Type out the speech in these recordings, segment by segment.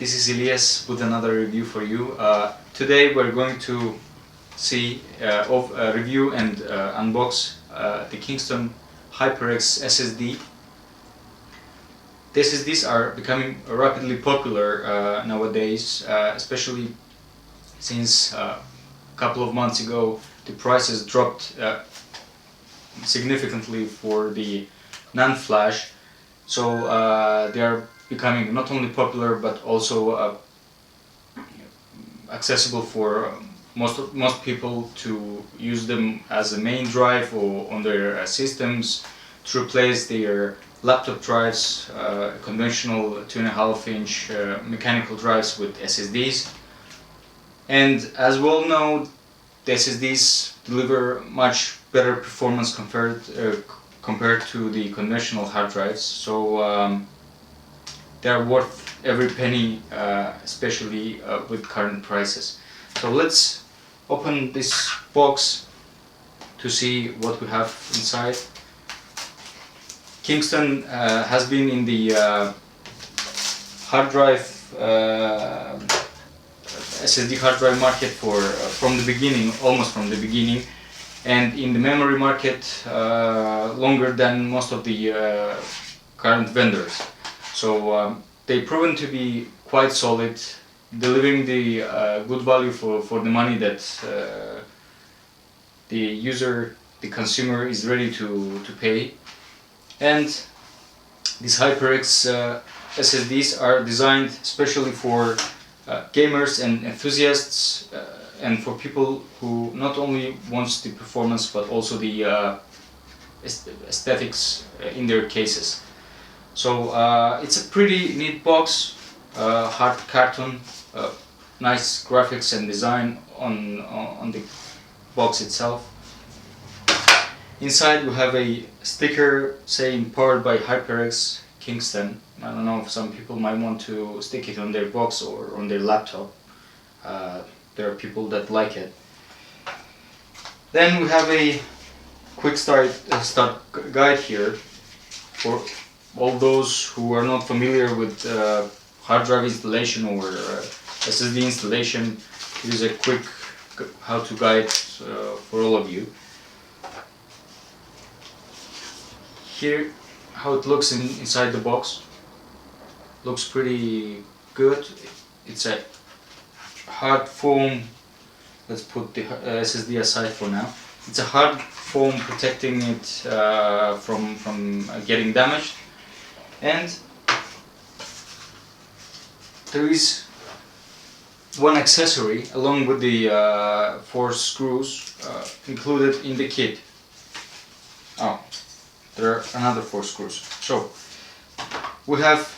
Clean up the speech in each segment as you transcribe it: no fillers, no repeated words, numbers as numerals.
this is Elias with another review for you. Today we're going to see review and unbox the Kingston HyperX SSD. The SSDs are becoming rapidly popular nowadays, especially since a couple of months ago the prices dropped significantly for the non-flash, so they are becoming not only popular but also accessible for most people to use them as a main drive or on their systems to replace their laptop drives, conventional 2.5-inch mechanical drives with SSDs. And as we all know, the SSDs deliver much better performance compared to the conventional hard drives, so they are worth every penny, especially with current prices. So let's open this box to see what we have inside. Kingston has been in the hard drive SSD hard drive market from the beginning, almost from the beginning, and in the memory market longer than most of the current vendors. So they've proven to be quite solid, delivering the good value for the money that the user, the consumer, is ready to pay. And these HyperX SSDs are designed especially for gamers and enthusiasts, and for people who not only wants the performance but also the aesthetics in their cases. So it's a pretty neat box, hard carton, nice graphics and design on the box itself. Inside we have a sticker saying powered by HyperX Kingston. I don't know if some people might want to stick it on their box or on their laptop. There are people that like it. Then we have a quick start guide here for all those who are not familiar with hard drive installation or SSD installation. Here's a quick how-to guide for all of you. Here, how it looks inside the box. Looks pretty good. It's a hard foam. Let's put the SSD aside for now. It's a hard foam protecting it from getting damaged. And there is one accessory along with the 4 screws included in the kit. Oh, there are another 4 screws. So we have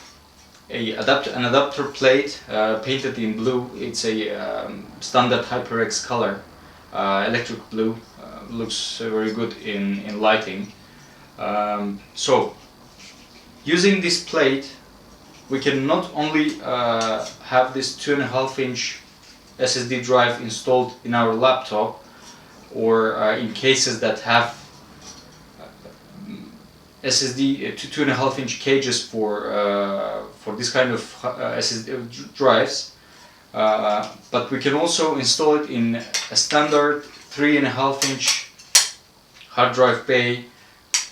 an adapter plate painted in blue. It's a standard HyperX color, electric blue. Looks very good in lighting. So using this plate, we can not only have this 2.5-inch SSD drive installed in our laptop, or in cases that have SSD 2.5-inch cages for this kind of SSD drives, but we can also install it in a standard 3.5-inch hard drive bay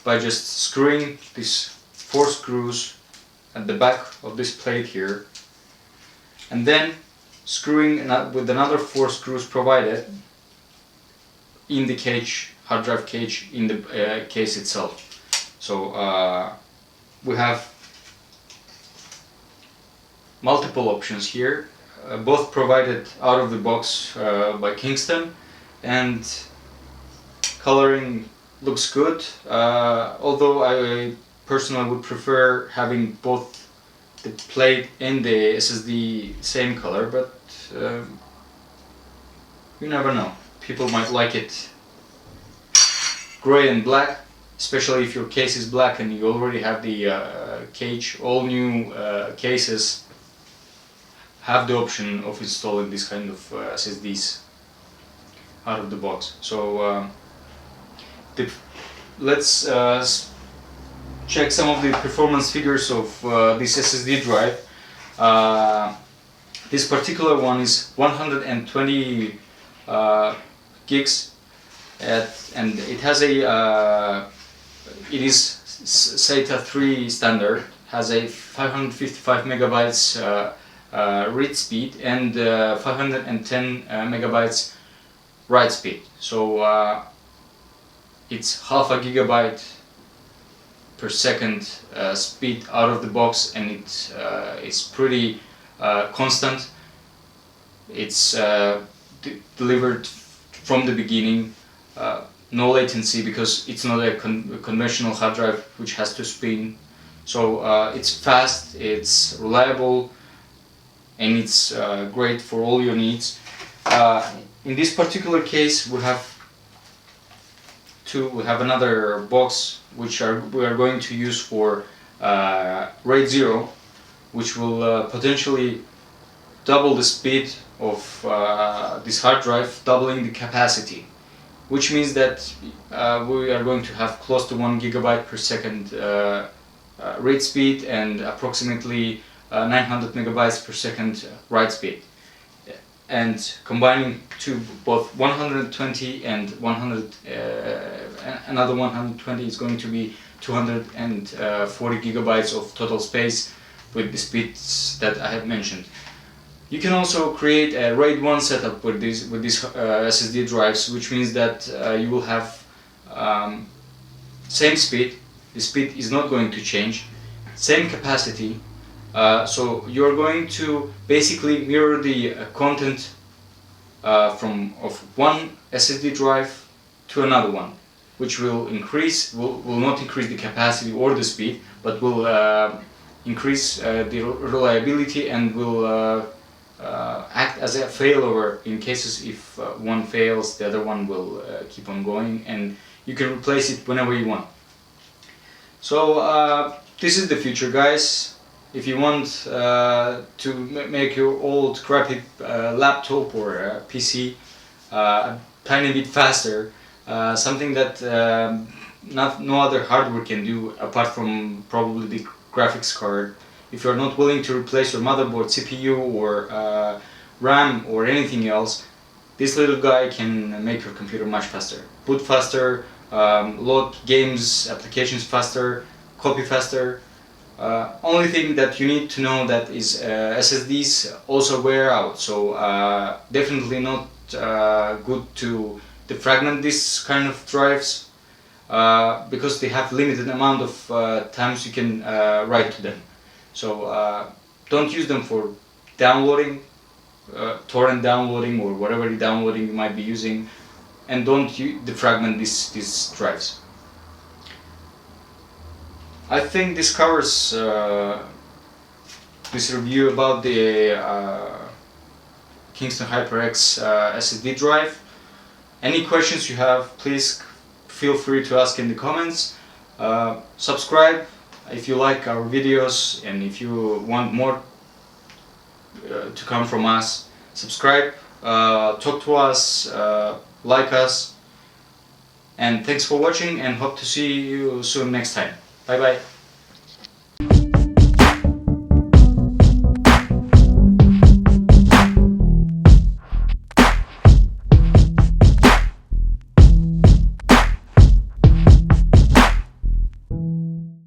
by just screwing these 4 screws at the back of this plate here, and then screwing with another 4 screws provided in the cage, hard drive cage, in the case itself. So we have multiple options here, both provided out of the box by Kingston, and coloring looks good, although I personally would prefer having both the plate and the SSD same color, but you never know. People might like it gray and black, especially if your case is black and you already have the cage. All new cases have the option of installing this kind of SSDs out of the box. So let's check some of the performance figures of this SSD drive. This particular one is 120 gigs, and it has a it is SATA 3 standard, has a 555 megabytes read speed and 510 megabytes write speed. So it's half a gigabyte per second speed out of the box, and it's pretty constant. It's delivered from the beginning, no latency, because it's not a conventional hard drive which has to spin. So it's fast, it's reliable, and it's great for all your needs. In this particular case, we have another box which we are going to use for RAID 0, which will potentially double the speed of this hard drive, doubling the capacity, which means that we are going to have close to 1 gigabyte per second read speed and approximately 900 megabytes per second write speed. And combining both 120 and 100, another 120 is going to be 240 gigabytes of total space with the speeds that I have mentioned. You can also create a RAID 1 setup with these SSD drives, which means that you will have same speed. The speed is not going to change, same capacity. So you're going to basically mirror the content of one SSD drive to another one, which will not increase the capacity or the speed, but will increase the reliability and will act as a failover in cases if one fails, the other one will keep on going, and you can replace it whenever you want. So this is the future, guys. If you want to make your old crappy laptop or PC a tiny bit faster, something that no other hardware can do apart from probably the graphics card. If you're not willing to replace your motherboard, CPU or RAM or anything else, this little guy can make your computer much faster. Boot faster, load games, applications faster, copy faster. Only thing that you need to know that is SSDs also wear out, so definitely not good to defragment this kind of drives because they have limited amount of times you can write to them. So don't use them for downloading, torrent downloading or whatever downloading you might be using, and don't defragment these drives. I think this covers this review about the Kingston HyperX SSD drive. Any questions you have, please feel free to ask in the comments. Subscribe if you like our videos, and if you want more to come from us, subscribe, talk to us, like us, and thanks for watching, and hope to see you soon next time. Bye bye.